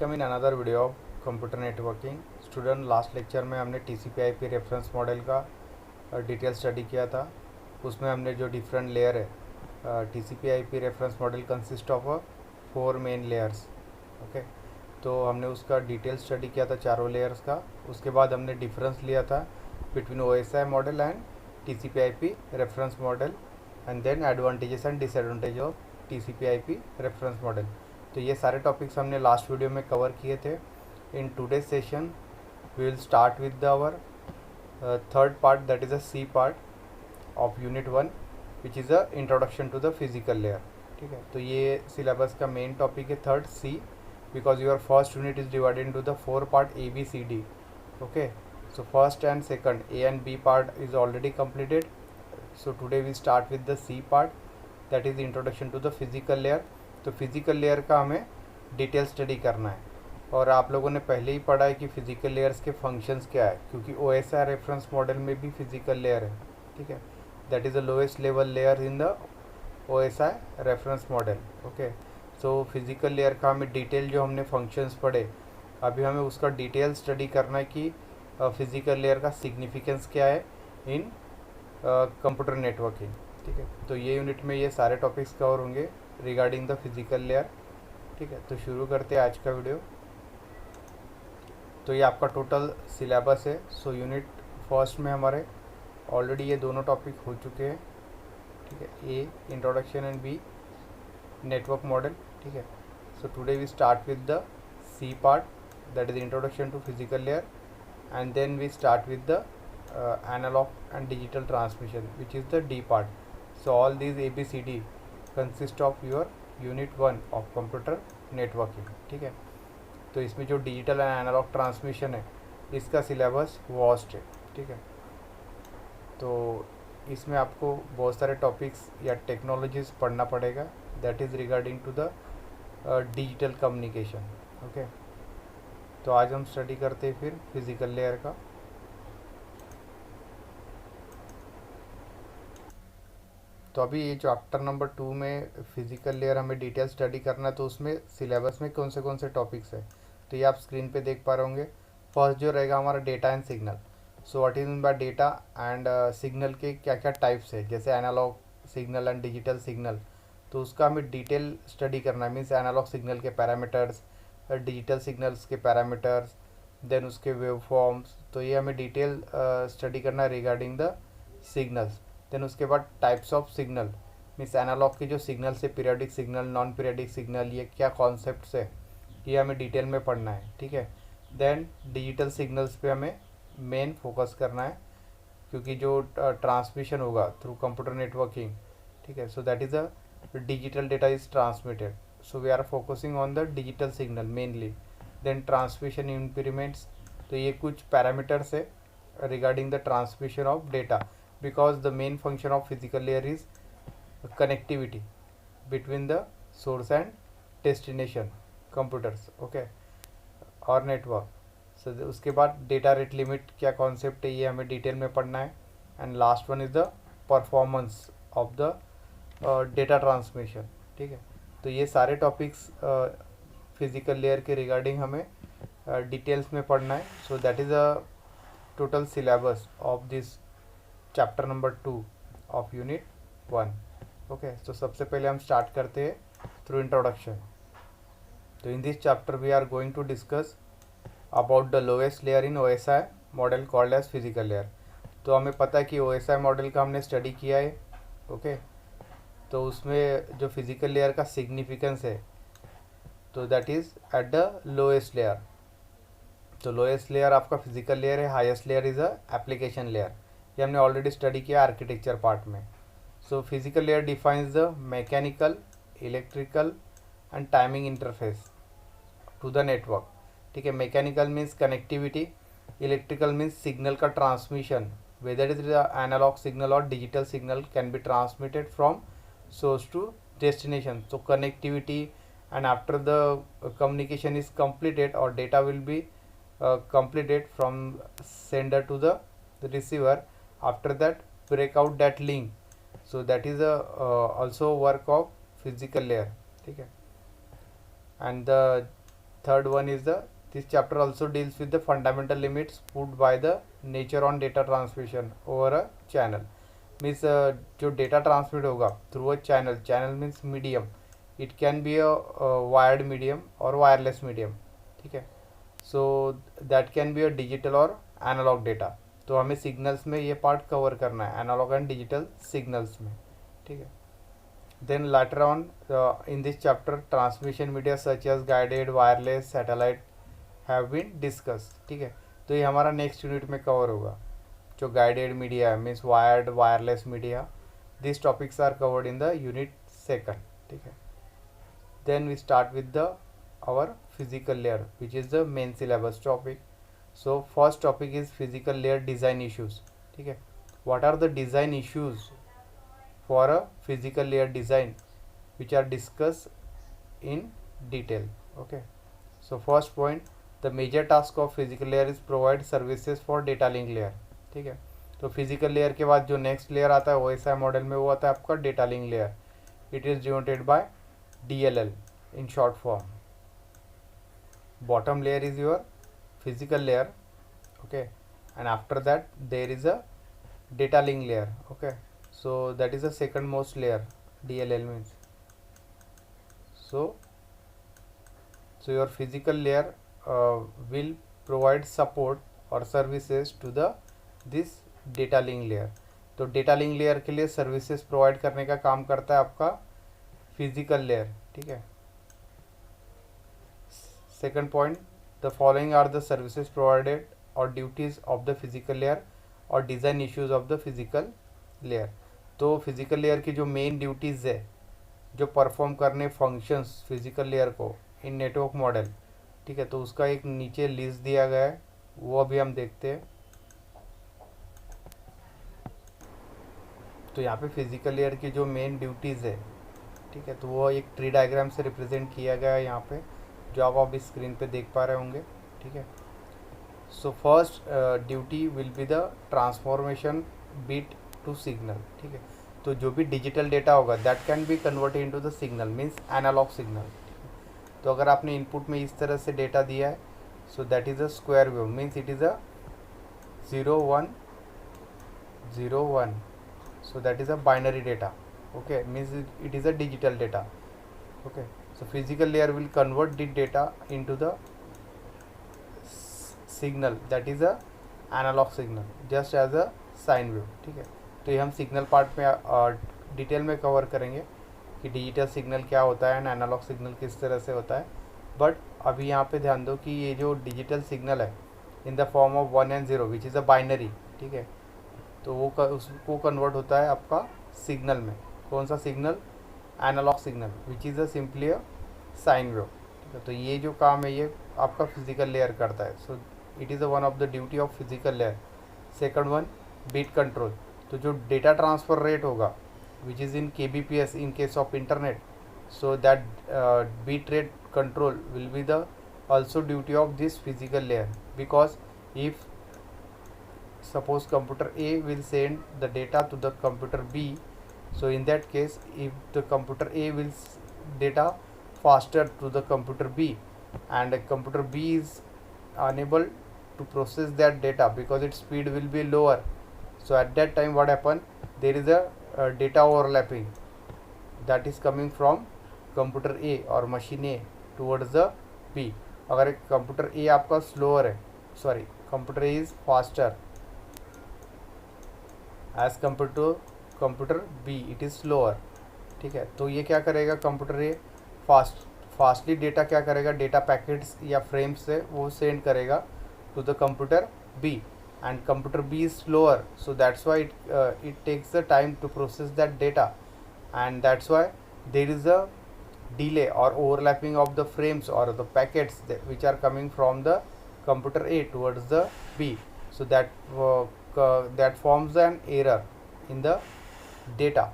Welcome in another video of computer networking. Student, last lecture में हमने TCP/IP reference model का detail study किया था। उसमें हमने जो डिफरेंट लेयर है, TCP/IP reference model consist of 4 main layers. Okay, तो हमने उसका डिटेल स्टडी किया था चारों लेयर्स का। उसके बाद हमने डिफरेंस लिया था between OSI model and TCP/IP reference model, and then advantages and disadvantage of TCP/IP reference model. तो ये सारे टॉपिक्स हमने लास्ट वीडियो में कवर किए थे। In today session we will start with our third part, that is a C part of unit 1 which is a introduction to the physical layer. ठीक है, तो ये सिलेबस का मेन टॉपिक है third C, because your first unit is divided into the 4 part ABCD. Okay, so first and second A and B part is already completed. So today we start with the C part, that is the introduction to the physical layer. तो physical layer का हमें detail study करना है। और आप लोगों ने पहले ही पढ़ा है कि फिजिकल लेयर्स के फंक्शंस क्या है, क्योंकि OSI रेफरेंस मॉडल में भी फिजिकल लेयर है। ठीक है, that is the lowest level layer in the OSI reference model. Okay, so physical layer का हमें डिटेल जो हमने फंक्शंस पढ़े, अभी हमें उसका डिटेल स्टडी करना है कि फिजिकल लेयर का सिग्निफिकेंस क्या है इन कंप्यूटर नेटवर्किंग। ठीक है, तो ये यूनिट में ये सारे टॉपिक्स कवर होंगे रिगार्डिंग द फिजिकल लेयर। ठीक है, तो शुरू करते हैं आज का वीडियो। तो ये आपका टोटल सिलेबस है। सो यूनिट फर्स्ट में हमारे ऑलरेडी ये दोनों टॉपिक हो चुके हैं। ठीक है, A introduction and B network model. ठीक है, so today we start with the C part, that is introduction to physical layer, and then we start with the analog and digital transmission, which is the D part. So all these ABCD consist of your unit 1 of computer networking. ठीक है, तो इसमें जो digital and analogue transmission है इसका syllabus vast है। ठीक है, तो इसमें आपको बहुत सारे टॉपिक्स या टेक्नोलॉजीज पढ़ना पड़ेगा, that is regarding to the digital communication. Okay, तो आज हम स्टडी करते हैं फिर फिजिकल लेयर का। तो अभी ये चैप्टर नंबर 2 में फिजिकल लेयर हमें डिटेल स्टडी करना है, तो उसमें सिलेबस में कौन से टॉपिक्स है तो ये आप स्क्रीन पे देख पा रहे होंगे। फर्स्ट जो रहेगा हमारा data and signal. So what is mean by data and signal के क्या क्या टाइप्स है, जैसे analog signal and digital signal, तो उसका हमें डिटेल स्टडी करना है। मीन्स एनालॉग सिग्नल के पैरामीटर्स, डिजिटल सिग्नल्स के पैरामीटर्स, देन उसके वेव फॉर्म्स, तो ये हमें डिटेल स्टडी करना है रिगार्डिंग द सिग्नल्स। देन उसके बाद types of signal, means analog के जो सिग्नल्स है, periodic signal, non periodic signal, ये क्या कॉन्सेप्ट्स है ये हमें डिटेल में पढ़ना है। ठीक है, देन डिजिटल सिग्नल्स पे हमें मेन फोकस करना है, क्योंकि जो ट्रांसमिशन होगा थ्रू कंप्यूटर नेटवर्किंग, ठीक है, so that is a digital data is transmitted, so we are focusing on the digital signal mainly. then transmission impediments, तो ये कुछ पैरामीटर्स है regarding the transmission of data, because the main function of physical layer is connectivity between the source and destination computers, okay, और network. सो उसके बाद data rate limit क्या concept है ये हमें डिटेल में पढ़ना है। And last one is the performance of the data transmission. ठीक है, तो ये सारे टॉपिक्स फिजिकल लेयर के रिगार्डिंग हमें डिटेल्स में पढ़ना है। So that is a total syllabus of this chapter number 2 of unit 1। Okay, तो सबसे पहले हम स्टार्ट करते हैं थ्रू इंट्रोडक्शन। तो in this chapter we are going to discuss about the lowest layer in OSI model called as physical layer. तो हमें पता है कि OSI मॉडल का हमने स्टडी किया है। ओके, तो उसमें जो फिजिकल लेयर का सिग्निफिकेंस है, तो that is at the lowest layer. तो लोएस्ट लेयर आपका फिजिकल लेयर है, highest layer is a application layer. ये हमने ऑलरेडी स्टडी किया आर्किटेक्चर पार्ट में। So physical layer defines the mechanical, electrical and timing interface to the network. ठीक है, mechanical means connectivity, electrical means signal का transmission, whether is analog signal or digital signal can be transmitted from source to destination. So connectivity, and after the communication is completed or data will be completed from sender to the receiver, after that break out that link, so that is a also work of physical layer. ठीक है, and the third one is the this chapter also deals with the fundamental limits put by the nature on data transmission over a channel. Means जो data transmit होगा through a channel, channel means medium, it can be a wired medium और wireless medium, ठीक है. So that can be a digital और analogue data. तो हमें signals में ये पार्ट कवर करना है, एनालॉग एंड डिजिटल सिग्नल्स में, ठीक है. Then later on in this chapter transmission media such as guided, wireless, satellite have been discuss, ठीक है. तो ये हमारा नेक्स्ट यूनिट में कवर होगा. जो गाइडेड मीडिया है means wired, wireless media, this topics are covered in the unit second, ठीक है. Then we start with the our physical layer which is the main syllabus topic. So first topic is physical layer design issues, ठीक है. What are the design issues for a physical layer design which are discuss in detail, okay. So first point, the major task of physical layer is provide services for data link layer, ठीक है. तो physical layer के बाद जो next layer आता है वो OSI model में वो आता है आपका data link layer. It is denoted by DLL in short form. Bottom layer is your physical layer, okay, and after that there is a data link layer, okay. So that is the second most layer, DLL means. So your physical layer will provide support or services to the this data link layer. तो data link layer के लिए services provide करने का काम करता है आपका physical layer, ठीक है. Second point, the following are the services provided और duties of the physical layer और design issues of the physical layer. तो फिजिकल लेयर की जो मेन ड्यूटीज़ है जो परफॉर्म करने फंक्शंस फिजिकल लेयर को इन नेटवर्क मॉडल, ठीक है. तो उसका एक नीचे लिस्ट दिया गया है, वो अभी हम देखते हैं. तो यहाँ पे फिजिकल लेयर की जो मेन ड्यूटीज़ है, ठीक है, तो वो एक ट्री डायग्राम से रिप्रेजेंट किया गया है यहाँ पे, जो आप अभी स्क्रीन पे देख पा रहे होंगे, ठीक है. So first duty will be the transformation bit to signal, ठीक है. तो जो भी डिजिटल डेटा होगा that can be converted into the signal means analog signal. तो अगर आपने इनपुट में इस तरह से डेटा दिया है, so that is a square wave means it is a 0 1 0 1. So that is a binary data, okay, means it is a digital data, okay. So physical layer will convert the data into the signal, that is a analog signal just as a sine wave, ठीक है. तो ये हम signal part में detail में cover करेंगे कि digital signal क्या होता है एंड एनालॉग सिग्नल किस तरह से होता है. बट अभी यहाँ पे ध्यान दो कि ये जो डिजिटल सिग्नल है in the form of 1 and 0 which is a binary, ठीक है. तो वो उसको कन्वर्ट होता है आपका सिग्नल में. कौन सा signal? Analog signal which is a simply a sine wave, ठीक है. तो ये जो काम है ये आपका फिजिकल लेयर करता है. So it is a one of the duty of physical layer. Second one, bit control. तो जो डेटा ट्रांसफ़र रेट होगा which is in kbps in case of internet, so that bit rate control will be the also duty of this physical layer, because if suppose computer A will send the data to the computer B, so in that case if the computer A will data faster to the computer B and computer B is unable to process that data because its speed will be lower, so at that time what happen, there is a data overlapping that is coming from computer A or machine A towards the B. अगर एक computer ए आपका slower है, sorry computer A is faster as compare to computer B it is slower, ठीक है. तो ये क्या करेगा, कंप्यूटर ए फास्टली डेटा क्या करेगा, डेटा पैकेट्स या फ्रेम्स से वो सेंड करेगा to the computer B and computer B is slower, so that's why it takes the time to process that data and that's why there is a delay or overlapping of the frames or the packets which are coming from the computer A towards the B, so that forms an error in the data.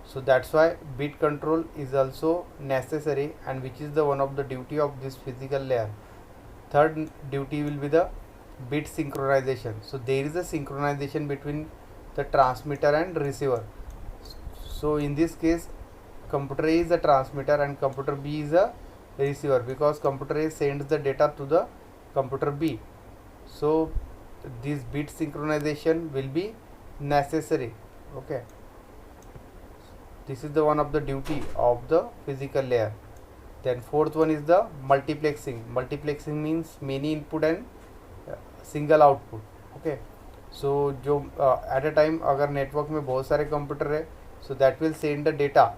So that's why bit control is also necessary and which is the one of the duty of this physical layer. Third duty will be the bit synchronization. So there is a synchronization between the transmitter and receiver. So in this case computer A is a transmitter and computer B is a receiver, because computer A sends the data to the computer B. So this bit synchronization will be necessary. Okay, this is the one of the duty of the physical layer. Then fourth one is the multiplexing. Multiplexing means many input and single output. Okay, so जो at a time अगर network में बहुत सारे computer है, so that will send the data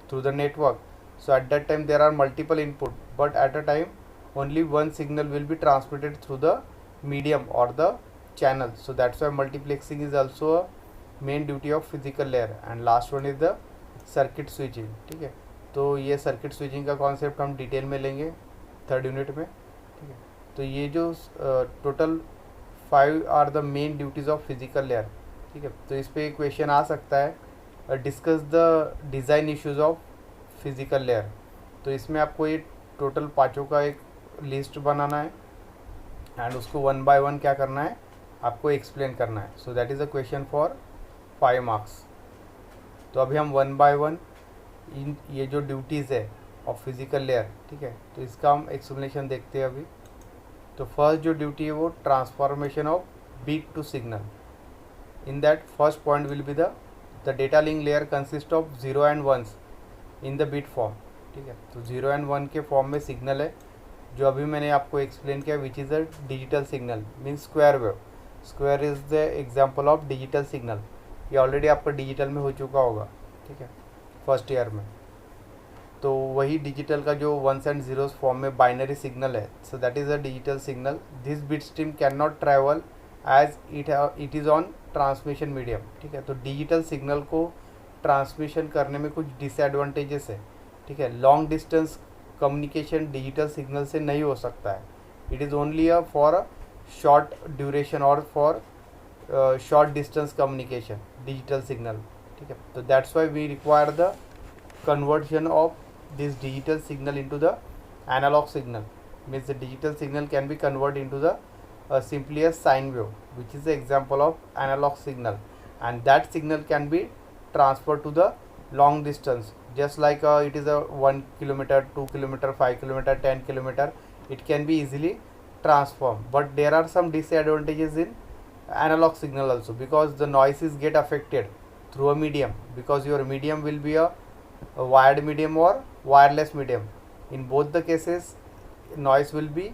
through the network. So at that time there are multiple input, but at a time only one signal will be transmitted through the medium or the channel. So that's why multiplexing is also a main duty of physical layer. And last one is the circuit switching. ठीक है, तो ये circuit switching का concept हम detail में लेंगे third unit में. ठीक है, तो ये जो total 5 are the main duties of physical layer. ठीक है, तो इस पर एक क्वेश्चन आ सकता है, discuss the design issues of physical layer. तो इसमें आपको ये टोटल पाँचों का एक लिस्ट बनाना है एंड उसको 1 बाय 1 क्या करना है, आपको एक्सप्लेन करना है. So that is a question for 5 marks. तो अभी हम 1 बाय 1 इन ये जो ड्यूटीज़ है ऑफ फिजिकल लेयर, ठीक है, तो इसका हम एक्सप्लेनेशन देखते हैं अभी. तो फर्स्ट जो ड्यूटी है वो transformation of bit to signal. In that first point will be the data link layer consist of 0 and 1s in the bit form. ठीक है, तो 0 एंड 1 के फॉर्म में सिग्नल है जो अभी मैंने आपको एक्सप्लेन किया, विच is a digital signal means square wave. Square is the example of digital signal. ये ऑलरेडी आपका डिजिटल में हो चुका होगा. ठीक है, फर्स्ट ईयर में. तो वही डिजिटल का जो 1s एंड 0s फॉर्म में बाइनरी सिग्नल है, so that is a digital signal. This bit stream can not travel as it is on transmission medium. ठीक है, तो डिजिटल सिग्नल को ट्रांसमिशन करने में कुछ डिसएडवांटेजेस है. ठीक है, long distance communication digital signal से नहीं हो सकता है. It is only a for a short duration और for short distance communication digital signal. ठीक है, तो that's why we require the conversion of this digital signal into the analog signal. Means the digital signal can be converted into the simply a sine wave, which is the example of analog signal, and that signal can be transferred to the long distance, just like it is a 1 kilometer, 2 kilometer, 5 kilometer, 10 kilometer. It can be easily transformed, but there are some disadvantages in analog signal also, because the noises get affected through a medium, because your medium will be a wired medium or wireless medium. In both the cases noise will be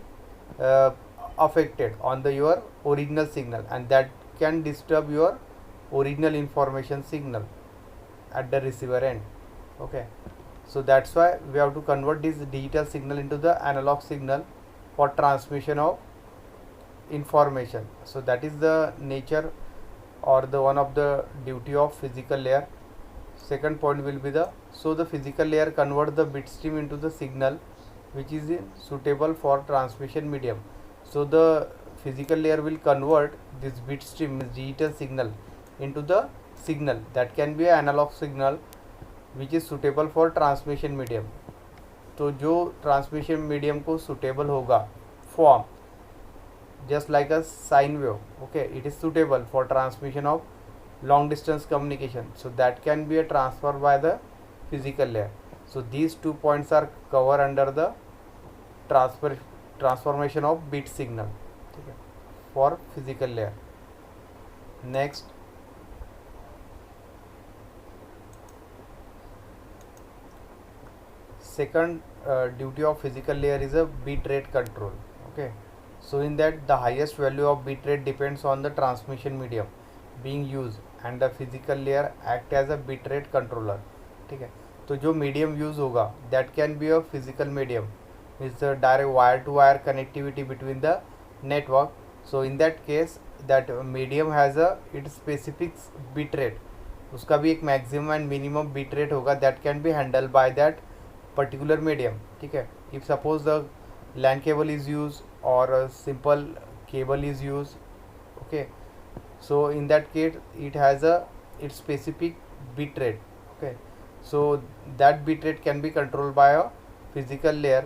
affected on the your original signal, and that can disturb your original information signal at the receiver end. Okay, so that's why we have to convert this digital signal into the analog signal for transmission of information. So that is the nature or the one of the duty of physical layer. Second point will be the, so the physical layer convert the bit stream into the signal which is suitable for transmission medium. So the physical layer will convert this bit stream, digital signal, into the signal that can be an analog signal which is suitable for transmission medium. तो जो transmission medium को suitable होगा form, just like a sine wave, okay, it is suitable for transmission of long distance communication, so that can be a transfer by the physical layer. So these 2 points are covered under the transformation of bit signal, okay, for physical layer. Next, second duty of physical layer is a bit rate control. Okay, so in that the highest value of bit rate depends on the transmission medium being used, and the physical layer act as a bit rate controller. ठीक है, तो जो medium use होगा that can be a physical medium, is the direct wire to wire connectivity between the network. So in that case that medium has a it specific bit rate, उसका भी एक maximum and minimum bit rate होगा that can be handle by that particular medium. ठीक है, if suppose the LAN cable is use or simple cable is use, okay, so in that case it has a its specific bit rate. Okay, so that bit rate can be controlled by a physical layer,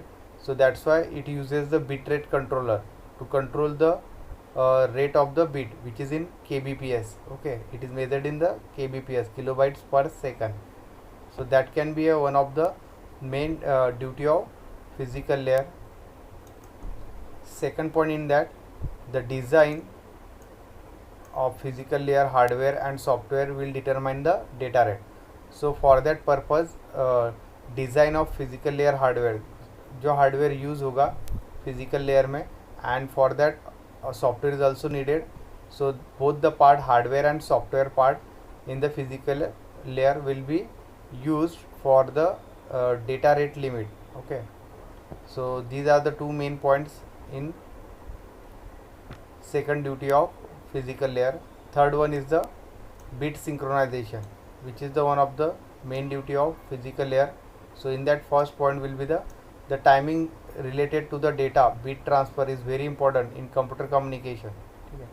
so that's why it uses the bit rate controller to control the rate of the bit, which is in kbps. Okay, it is measured in the kbps, kilobytes per second. So that can be one of the main duty of physical layer. Second point in that, the design of physical layer hardware and software will determine the data rate. So for that purpose, design of physical layer hardware, जो hardware use होगा physical layer में, and for that software is also needed. So both the part, hardware and software part in the physical layer will be used for the data rate limit. Okay, so these are the two main points in second duty of physical layer. Third one is the bit synchronization, which is the one of the main duty of physical layer. So in that first point will be the timing related to the data bit transfer is very important in computer communication. Okay.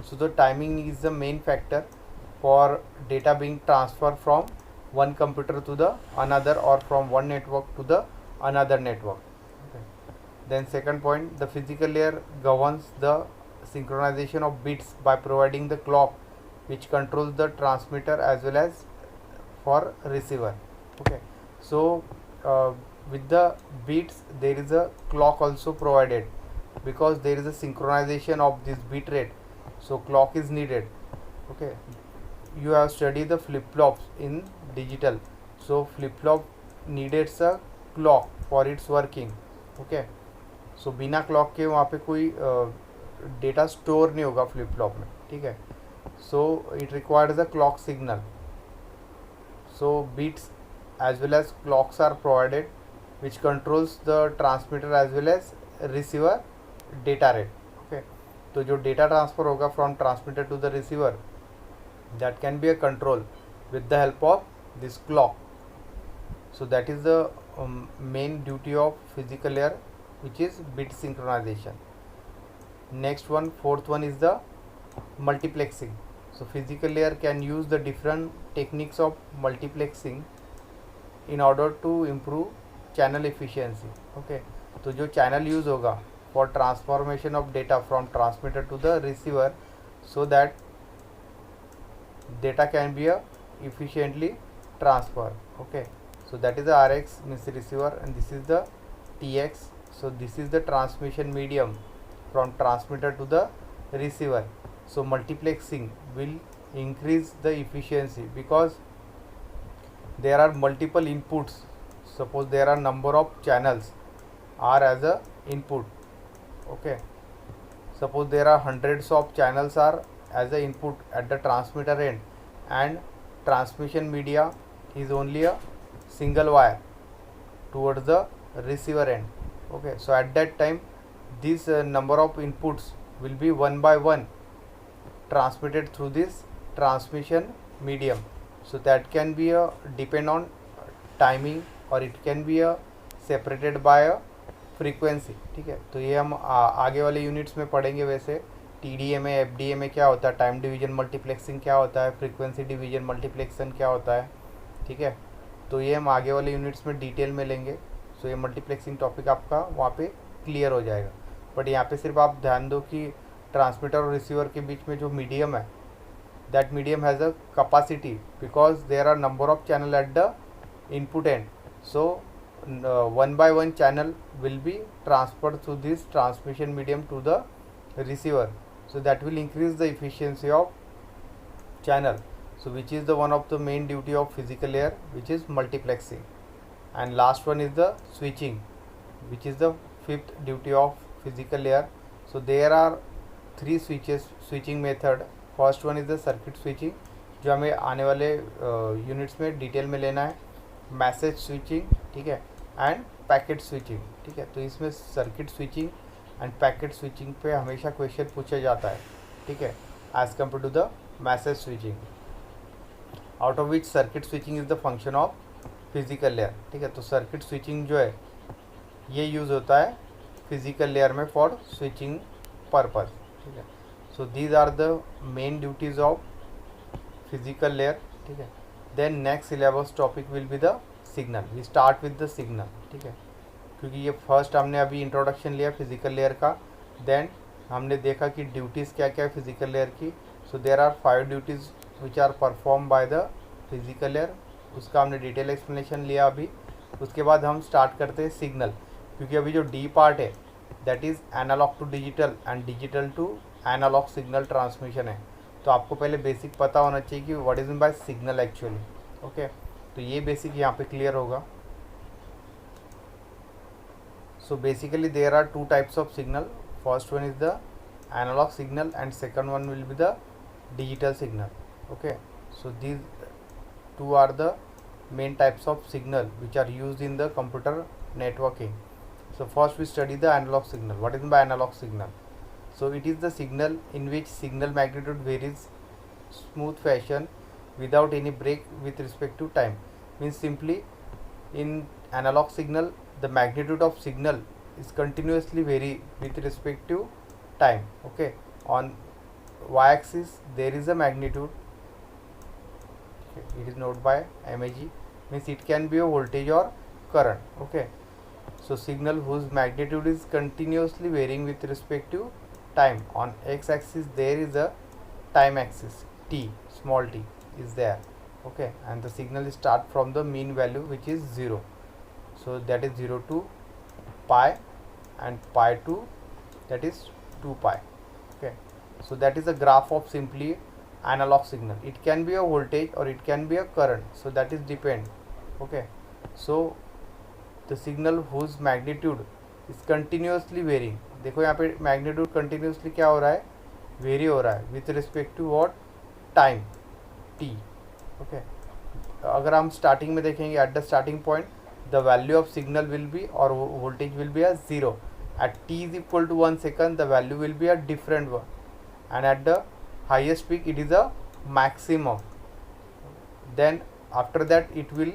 So the timing is the main factor for data being transferred from one computer to the another, or from one network to the another network. Okay. Then second point, the physical layer governs the synchronization of bits by providing the clock which controls the transmitter as well as for receiver. Okay, so with the bits there is a clock also provided, because there is a synchronization of this bit rate, so clock is needed. Okay, you have studied the flip-flops in digital, so flip-flop needed a clock for its working. Okay, so बिना clock के वहाँ पे कोई data store नहीं होगा flip flop में. ठीक है, so it requires a clock signal. So bits as well as clocks are provided which controls the transmitter as well as receiver data rate. Okay, तो जो डेटा ट्रांसफर होगा from transmitter to the receiver, that can be a control with the help of this clock. So that is the main duty of physical layer, which is bit synchronization. Next one, fourth one is the multiplexing. So physical layer can use the different techniques of multiplexing in order to improve channel efficiency. Okay, तो जो channel use होगा for transformation of data from transmitter to the receiver, so that data can be efficiently transferred. Okay, so that is the RX means receiver, and this is the TX. So this is the transmission medium from transmitter to the receiver. So multiplexing will increase the efficiency because there are multiple inputs. Suppose there are number of channels are as a input. Okay, suppose there are hundreds of channels are as a input at the transmitter end, and transmission media is only a single wire towards the receiver end. Okay, so at that time this number of inputs will be one by one transmitted through this transmission medium. So that can be a depend on timing, or it can be a separated by a frequency. ठीक है, तो ये हम आगे वाले units में पढ़ेंगे. वैसे TDMA FDMA क्या होता है, टाइम डिवीजन मल्टीप्लेक्सिंग क्या होता है, फ्रीक्वेंसी डिवीजन मल्टीप्लेक्सन क्या होता है. ठीक है, तो ये हम आगे वाले यूनिट्स में डिटेल में लेंगे. सो ये मल्टीप्लेक्सिंग टॉपिक आपका वहाँ पे क्लियर हो जाएगा. बट यहाँ पे सिर्फ आप ध्यान दो कि ट्रांसमीटर और रिसीवर के बीच में जो मीडियम है, that medium has a capacity because there are number of channel at the input end. So one by one channel will be transferred through this transmission medium to the receiver. So that will increase the efficiency of channel. So which is the one of the main duty of physical layer, which is multiplexing. And last one is the switching, which is the fifth duty of physical layer. So there are three switching method. First one is the circuit switching, जो हमें आने वाले units में detail में लेना है. Message switching, ठीक है, एंड पैकेट स्विचिंग. ठीक है, तो इसमें circuit switching and packet switching पे हमेशा क्वेश्चन पूछा जाता है. ठीक है, as compare to the message switching, out of which circuit switching is the function of physical layer. ठीक है, तो सर्किट स्विचिंग जो है ये यूज़ होता है फिजिकल लेयर में फॉर स्विचिंग पर्पज. ठीक है, so these are the main duties of physical layer. ठीक है, then next syllabus topic will be the signal. We start with the signal. ठीक है, क्योंकि ये फर्स्ट हमने अभी इंट्रोडक्शन लिया फिजिकल लेयर का. देन हमने देखा कि ड्यूटीज़ क्या क्या है फिजिकल लेयर की. So there are 5 duties which are perform by the physical layer. उसका हमने डिटेल एक्सप्लेनेशन लिया अभी. उसके बाद हम स्टार्ट करते हैं सिग्नल. क्योंकि अभी जो डी पार्ट है that is analogue to digital and digital to analogue signal transmission है। तो आपको पहले बेसिक पता होना चाहिए कि what is mean by signal actually. Okay, तो ये बेसिक यहाँ पे क्लियर होगा। So basically there are two types of signal. First one is the analog signal and second one will be the digital signal. Okay, so these two are the main types of signal which are used in the computer networking. So first we study the analog signal. What is by analog signal? So it is the signal in which signal magnitude varies smooth fashion without any break with respect to time. Means simply in analog signal the magnitude of signal is continuously vary with respect to time. Okay, on y-axis there is a magnitude. Okay, it is noted by mag, means it can be a voltage or current. Okay, so signal whose magnitude is continuously varying with respect to time. On x-axis there is a time axis, t, small t is there. Okay, and the signal start from the mean value which is 0. So that is 0 to pi and pi to that is 2 pi. Okay, so that is a graph of simply analog signal. It can be a voltage or it can be a current, so that is depend. Okay, so the signal whose magnitude is continuously varying. देखो यहाँ पे magnitude continuously क्या हो रहा है, very हो रहा है with respect to what time t. Okay, अगर हम स्टार्टिंग में देखेंगे at the starting point the value of signal will be or voltage will be a 0. At t is equal to 1 second the value will be a different one, and at the highest peak it is a maximum. Then after that it will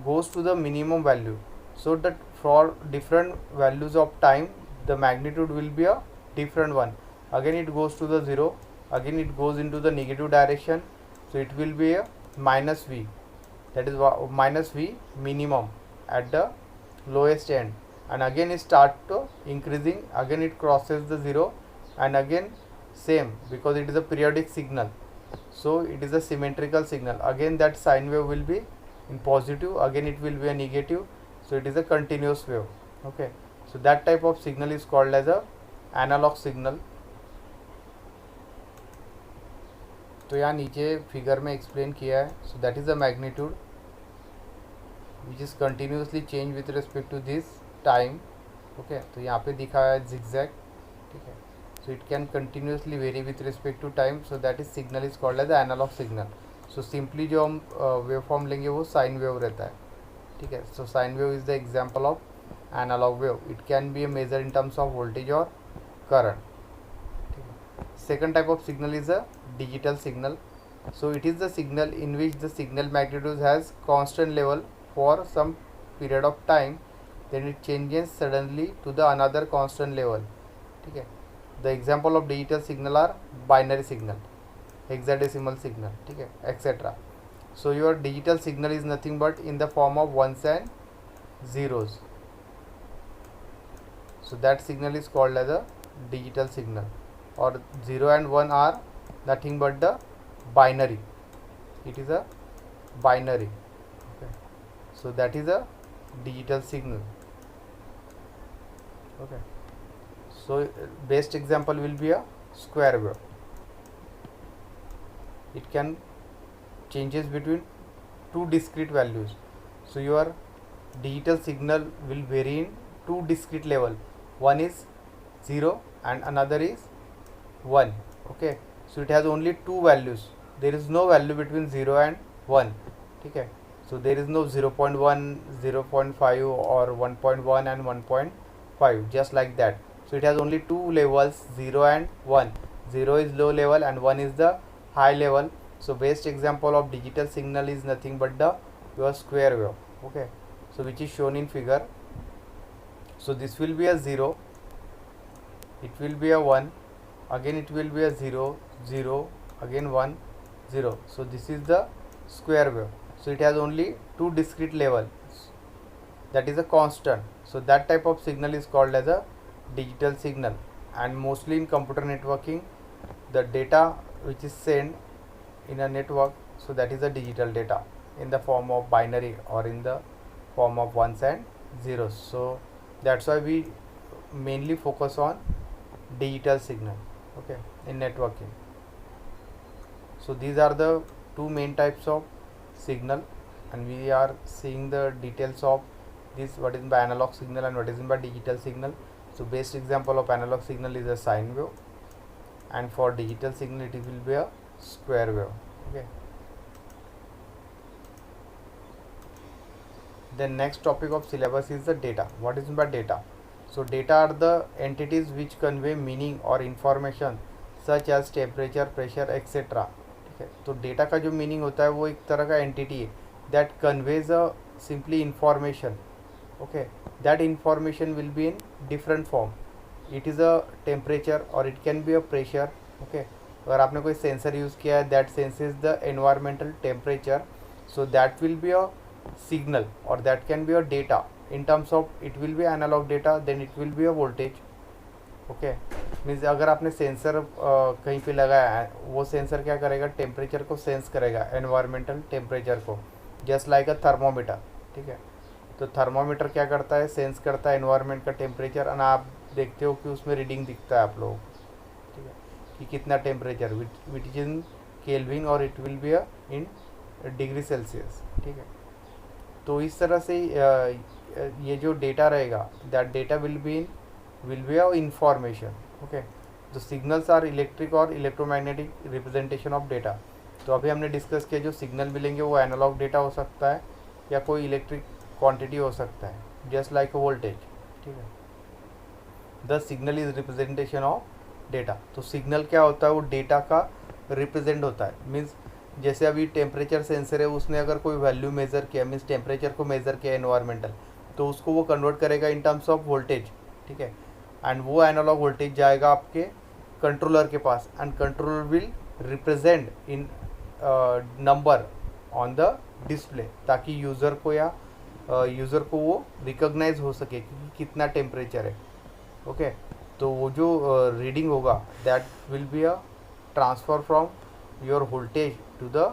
goes to the minimum value, so that for different values of time the magnitude will be a different one. Again it goes to the 0, again it goes into the negative direction, so it will be a minus v, that is minus v minimum at the lowest end, and again it start to increasing, again it crosses the 0, and again same because it is a periodic signal, so it is a symmetrical signal. Again that sine wave will be in positive, again it will be a negative, so it is a continuous wave. Okay, so that type of signal is called as a analog signal. तो यहाँ नीचे figure में explain किया है. So that is the magnitude which is continuously change with respect to this time. Okay, तो यहाँ पे दिखा है zigzag. ठीक है, so it can continuously vary with respect to time, so that is signal is called as analogue signal. So simply जो हम wave form लेंगे वो साइन वेव रहता है. ठीक है, so sine wave is the example of analogue wave. It can be a measure in terms of voltage और current. Second type of signal is a digital signal. So it is the signal in which the signal magnitude has constant level for some period of time, then it changes suddenly to the another constant level. ठीक है, the example of digital signal are binary signal, hexadecimal signal, ठीक है, etc. So your digital signal is nothing but in the form of ones and zeros. So that signal is called as a digital signal. Or 0 and 1 are nothing but the binary. It is a binary. Okay, so that is a digital signal. Okay, so best example will be a square wave. It can changes between two discrete values. So your digital signal will vary in two discrete level. One is 0 and another is 1. Okay, so it has only two values. There is no value between 0 and 1. ठीक है, so there is no 0.1, 0.5 or 1.1 and 1.5, just like that. So it has only two levels, 0 and 1. 0 is low level and 1 is the high level. So best example of digital signal is nothing but the your square wave. Okay, so which is shown in figure. So this will be a 0, it will be a 1, again it will be a 0, 0, again 1, 0. So this is the square wave. So it has only two discrete levels, that is a constant. So that type of signal is called as a digital signal. And mostly in computer networking, the data which is sent in a network, so that is a digital data in the form of binary or in the form of ones and zeros. So That's why we mainly focus on digital signal, okay, in networking. So these are the two main types of signal, and we are seeing the details of this, what is by analog signal and what is by digital signal. So best example of analog signal is a sine wave, and for digital signal it will be a square wave, okay. Then next topic of syllabus is the data. What is by data? So data are the entities which convey meaning or information such as temperature, pressure, etc. ठीक है, तो data का जो meaning होता है वो एक तरह का एंटिटी है that conveys a simply information, okay. That information will be in different form. It is a temperature or it can be a pressure, okay. अगर आपने कोई सेंसर यूज़ किया है that senses the environmental temperature, so that will be a signal or that can be a data. In terms of it will be analog data, then it will be a voltage, okay. Means अगर आपने sensor कहीं पे लगाया है, वो sensor क्या करेगा, temperature को सेंस करेगा, एनवायरमेंटल टेम्परेचर को, जस्ट लाइक अ थर्मोमीटर, ठीक है. तो थर्मोमीटर क्या करता है, सेंस करता है एनवायरमेंट का टेम्परेचर, और आप देखते हो कि उसमें रीडिंग दिखता है आप लोगों को, ठीक है, कि कितना temperature which is in kelvin or it will be in degree Celsius, ठीक है. तो इस तरह से ये जो डेटा रहेगा that data will be a information, okay. तो सिग्नल्स आर इलेक्ट्रिक और इलेक्ट्रोमैग्नेटिक रिप्रेजेंटेशन ऑफ डेटा. तो अभी हमने डिस्कस किया जो सिग्नल मिलेंगे वो एनालॉग डेटा हो सकता है या कोई इलेक्ट्रिक क्वांटिटी हो सकता है, जस्ट लाइक वोल्टेज, ठीक है. The signal is representation of data. तो सिग्नल क्या होता है, वो डेटा का रिप्रेजेंट होता है. मीन्स जैसे अभी टेम्परेचर सेंसर है, उसने अगर कोई वैल्यू मेज़र किया, मीन्स टेम्परेचर को मेज़र किया एनवायरमेंटल, तो उसको वो कन्वर्ट करेगा इन टर्म्स ऑफ वोल्टेज, ठीक है. एंड वो एनालॉग वोल्टेज जाएगा आपके कंट्रोलर के पास, and controller will represent in number on the display, ताकि यूज़र को वो रिकॉग्नाइज हो सके कि कितना टेम्परेचर है, ओके. तो वो जो रीडिंग होगा that will be a transfer from your voltage to the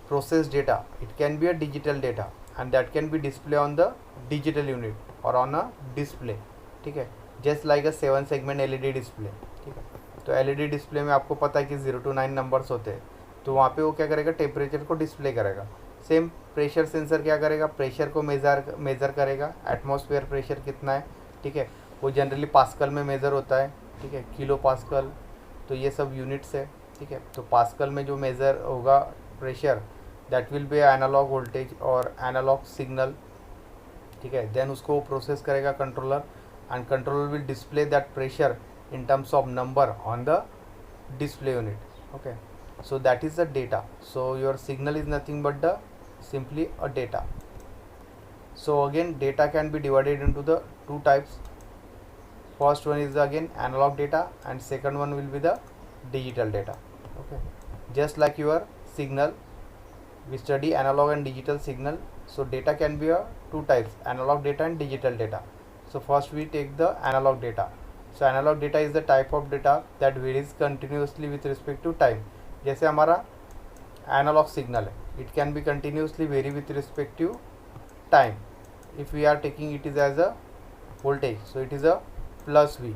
process data. It can be a digital data and that can be display on the digital unit or on a display, ठीक है, just like a 7 segment LED display, ठीक है. तो LED display में आपको पता है कि 0 to 9 नंबर्स होते हैं, तो वहाँ पे वो क्या करेगा, टेम्परेचर को डिस्प्ले करेगा. सेम प्रेशर सेंसर क्या करेगा, प्रेशर को मेज़र करेगा, एटमॉस्फेयर प्रेशर कितना है, ठीक है. वो जनरली पास्कल में मेज़र होता है, ठीक है, किलो पास्कल, तो ये सब यूनिट्स है, ठीक है. तो पास्कल में जो मेज़र होगा pressure that will be analogue voltage और एनालॉग सिग्नल, ठीक है. देन उसको प्रोसेस करेगा controller, and controller will display that pressure in terms of number on the display unit, okay. So that is the data. So your signal is nothing but the simply a data. So again data can be divided into the two types. First one is again analog data and second one will be the digital data, okay. Just like your signal, we study analog and digital signal. So data can be a two types, analog data and digital data. So first we take the analog data. So analog data is the type of data that varies continuously with respect to time. जैसे हमारा analog signal है, it can be continuously vary with respect to time. If we are taking it is as a voltage, so it is a plus V,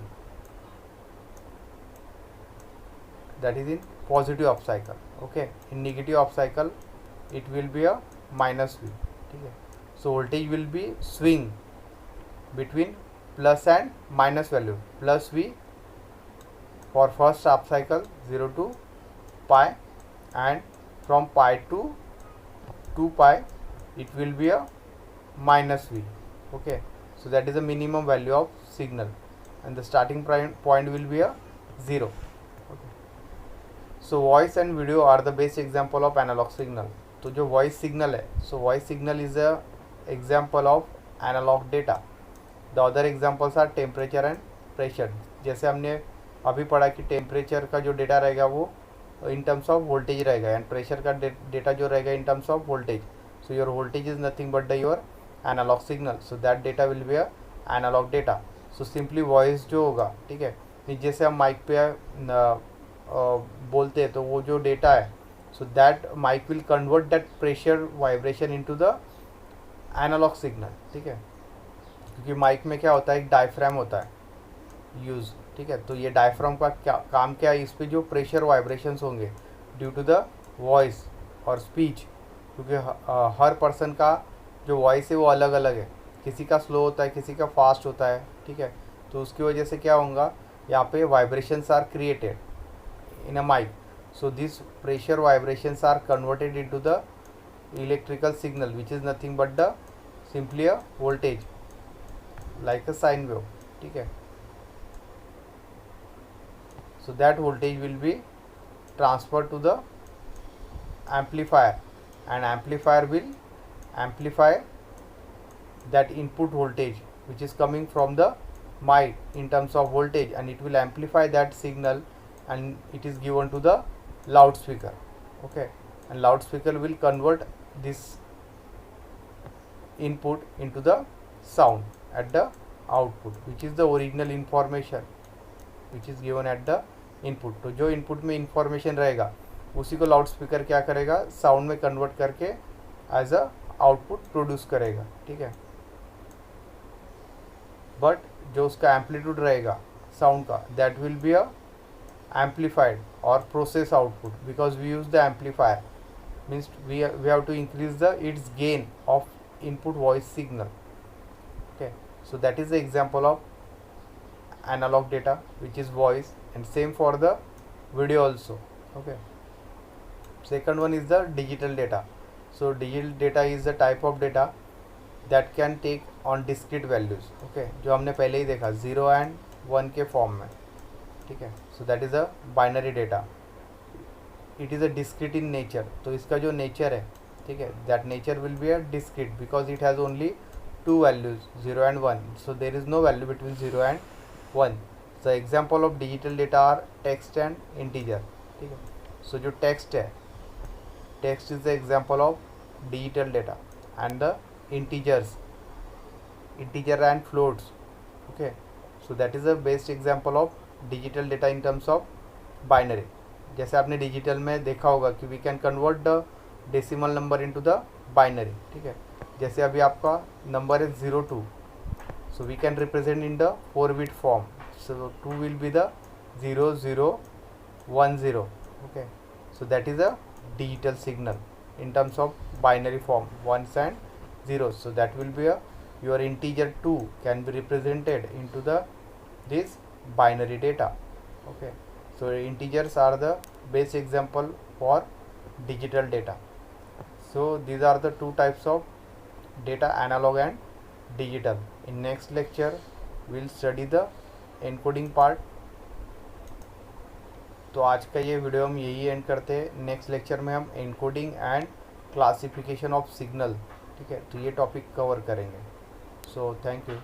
that is in positive up cycle, okay. In negative up cycle it will be a minus V, ठीक है. So voltage will be swing between plus and minus value, plus V for first up cycle 0 to pi, and from pi to 2 pi it will be a minus V, okay. So that is the minimum value of signal, and the starting point will be a 0, okay. So voice and video are the best example of analog signal. तो जो voice signal है, so voice signal is a example of analog data. The other examples are temperature and pressure. जैसे हमने अभी पढ़ा कि temperature का जो डेटा रहेगा वो इन टर्म्स ऑफ वोल्टेज रहेगा, एंड प्रेशर का डेटा जो रहेगा in terms of voltage. So your voltage is nothing but the your analogue signal, so that data will be a analogue data. So simply voice जो होगा, ठीक है, जैसे हम माइक पे बोलते हैं तो वो जो डेटा है, so that mic will convert that pressure vibration into the analogue signal, ठीक है. क्योंकि माइक में क्या होता है, एक डायफ्राम होता है यूज़, ठीक है। तो ये डायफ्राम का क्या काम, क्या है, इस पे जो प्रेशर वाइब्रेशंस होंगे ड्यू टू द वॉइस और स्पीच, क्योंकि हर पर्सन का जो वॉइस है वो अलग अलग है, किसी का स्लो होता है, किसी का फास्ट होता है, ठीक है। तो उसकी वजह से क्या होगा, यहाँ पे vibrations are created in a mic. So these pressure vibrations are converted into the electrical signal, which is nothing but the simply a voltage like a sine wave, ठीक है। So that voltage will be transferred to the amplifier, and amplifier will amplify that input voltage which is coming from the mic in terms of voltage, and it will amplify that signal and it is given to the loudspeaker, okay. And loudspeaker will convert this input into the sound at the output, which is the original information which is given at the input. तो जो input में information रहेगा उसी को loudspeaker क्या करेगा, sound में convert करके एज अ आउटपुट प्रोड्यूस करेगा, ठीक है। बट जो उसका एम्पलीट्यूड रहेगा साउंड का, that will be a amplified or process output, because we use the amplifier, means we have to increase the its gain of input voice signal, okay. So that is the example of analog data, which is voice, and same for the video also, okay. Second one is the digital data. So digital data is the type of data that can take on discrete values, okay, जो हमने पहले ही देखा 0 and 1 के form में, ठीक है। So that is a binary data, it is a discrete in nature. तो इसका जो नेचर है, ठीक है, that nature will be a discrete because it has only two values 0 and 1, so there is no value between 0 and 1। The example of digital data are text and integer, ठीक है। सो जो टेक्स्ट है, text is the example of digital data, and the integers, integer and floats, okay. So that is the best example of digital data in terms of binary. जैसे आपने digital में देखा होगा कि we can convert the decimal number into the binary, ठीक है। जैसे अभी आपका नंबर है 02, so we can represent in the 4-bit form, so 2 will be the 0010, okay. So that is a digital signal in terms of binary form, ones and zeros. So that will be a your integer 2 can be represented into the this binary data, okay. So integers are the base example for digital data. So these are the two types of data, analog and digital. In next lecture we'll study the encoding part. तो आज का ये video हम यही and करते हैं। Next lecture में हम encoding and classification of signal, ठीक है, तो ये टॉपिक कवर करेंगे। So thank you.